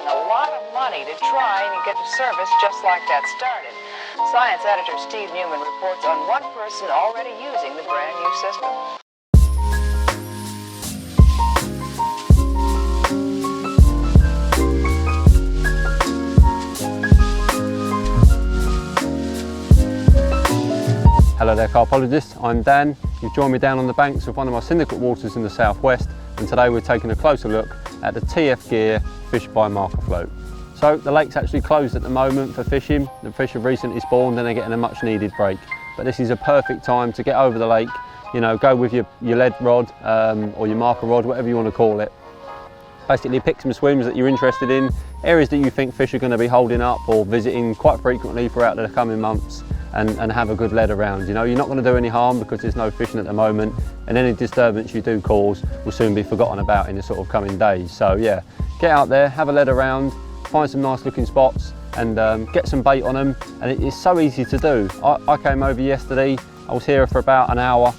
spending a lot of money to try and get a service just like that started. Science editor Steve Newman reports on one person already using the brand new system. Hello there carpologists, I'm Dan. You've joined me down on the banks of one of my syndicate waters in the southwest, and today we're taking a closer look at the TF Gear FishSpy marker float. So the lake's actually closed at the moment for fishing. The fish have recently spawned and they're getting a much needed break. But this is a perfect time to get over the lake, you know, go with your lead rod or your marker rod, whatever you want to call it. Basically pick some swims that you're interested in, areas that you think fish are going to be holding up or visiting quite frequently throughout the coming months. And have a good lead around. You know, you're not going to do any harm because there's no fishing at the moment, and any disturbance you do cause will soon be forgotten about in the sort of coming days. So yeah, get out there, have a lead around, find some nice looking spots and get some bait on them, and it's so easy to do. I came over yesterday, I was here for about an hour,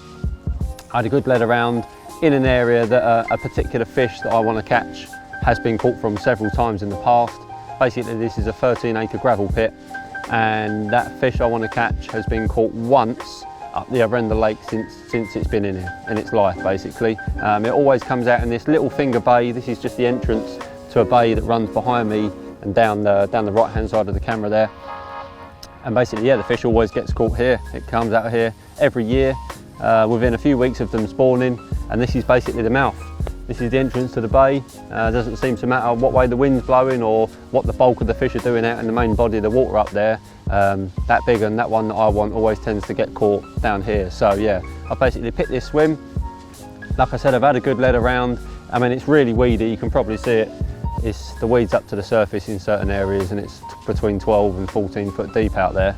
I had a good lead around in an area that a particular fish that I want to catch has been caught from several times in the past. Basically this is a 13-acre gravel pit, and that fish I want to catch has been caught once up the other end of the lake since it's been in here, in its life basically. It always comes out in this little finger bay. This is just the entrance to a bay that runs behind me and down the right hand side of the camera there. And basically, yeah, the fish always gets caught here. It comes out here every year within a few weeks of them spawning, and this is basically the mouth. This is the entrance to the bay. Doesn't seem to matter what way the wind's blowing or what the bulk of the fish are doing out in the main body of the water up there. That big one, that one that I want, always tends to get caught down here. So yeah, I basically picked this swim. Like I said, I've had a good lead around. I mean, it's really weedy, you can probably see it. It's the weeds up to the surface in certain areas, and it's between 12 and 14 foot deep out there.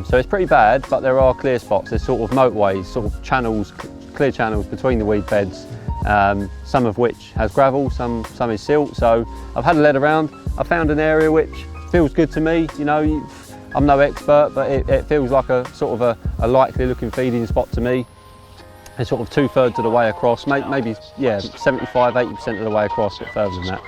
So it's pretty bad, but there are clear spots. There's sort of motorways, sort of channels, clear channels between the weed beds. Some of which has gravel, some is silt. So I've had a lead around. I found an area which feels good to me. You know, I'm no expert, but it feels like a sort of a likely looking feeding spot to me. It's sort of 2/3 of the way across, maybe yeah, 75–80% of the way across, a bit further than that.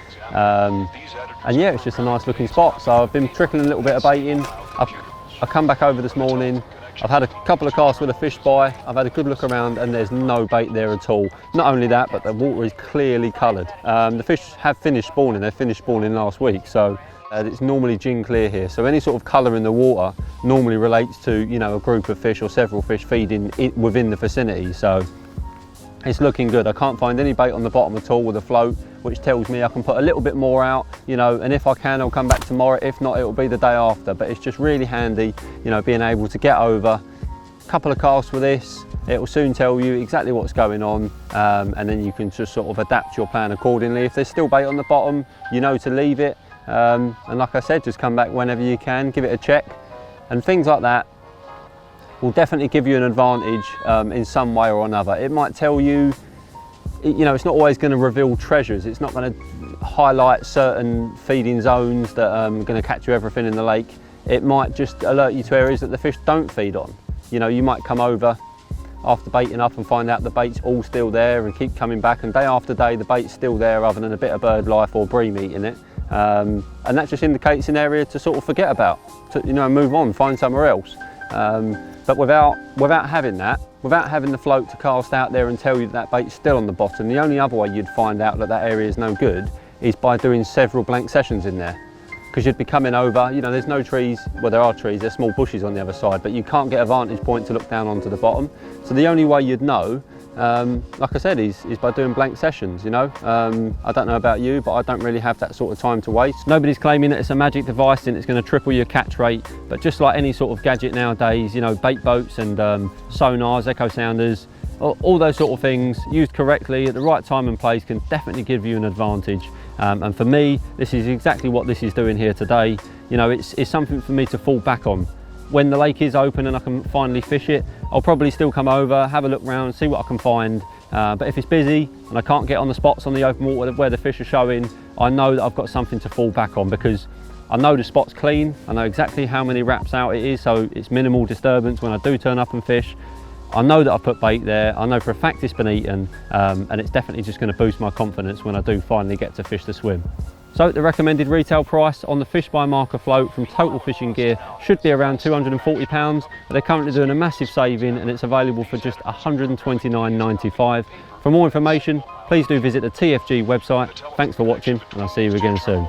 And yeah, it's just a nice looking spot. So I've been trickling a little bit of bait in. I've come back over this morning. I've had a couple of casts with a FishSpy. I've had a good look around and there's no bait there at all. Not only that, but the water is clearly coloured. The fish have finished spawning. They finished spawning last week, so it's normally gin clear here. So any sort of colour in the water normally relates to, you know, a group of fish or several fish feeding within the vicinity. So it's looking good. I can't find any bait on the bottom at all with a float, which tells me I can put a little bit more out, you know, and if I can, I'll come back tomorrow. If not, it'll be the day after. But it's just really handy, you know, being able to get over a couple of casts with this. It will soon tell you exactly what's going on, and then you can just sort of adapt your plan accordingly. If there's still bait on the bottom, you know to leave it. And like I said, just come back whenever you can, give it a check, and things like that will definitely give you an advantage in some way or another. It might tell you, you know, it's not always going to reveal treasures. It's not going to highlight certain feeding zones that are going to catch you everything in the lake. It might just alert you to areas that the fish don't feed on. You know, you might come over after baiting up and find out the bait's all still there and keep coming back, and day after day the bait's still there other than a bit of bird life or bream eating it. And that just indicates an area to sort of forget about, to, you know, move on, find somewhere else. But without having that, without having the float to cast out there and tell you that bait's still on the bottom, the only other way you'd find out that that area is no good is by doing several blank sessions in there. Because you'd be coming over, you know, there's no trees, well there are trees, there's small bushes on the other side, but you can't get a vantage point to look down onto the bottom. So the only way you'd know, like I said, is by doing blank sessions, you know. I don't know about you, but I don't really have that sort of time to waste. Nobody's claiming that it's a magic device and it's going to triple your catch rate, but just like any sort of gadget nowadays, you know, bait boats and sonars, echo sounders, all those sort of things used correctly at the right time and place can definitely give you an advantage. And for me, this is exactly what this is doing here today. You know, it's something for me to fall back on. When the lake is open and I can finally fish it, I'll probably still come over, have a look around, see what I can find. But if it's busy and I can't get on the spots on the open water where the fish are showing, I know that I've got something to fall back on, because I know the spot's clean, I know exactly how many wraps out it is, so it's minimal disturbance when I do turn up and fish. I know that I've put bait there, I know for a fact it's been eaten, and it's definitely just going to boost my confidence when I do finally get to fish the swim. So the recommended retail price on the FishSpy Marker float from Total Fishing Gear should be around £240, but they're currently doing a massive saving and it's available for just £129.95. For more information, please do visit the TFG website. Thanks for watching and I'll see you again soon.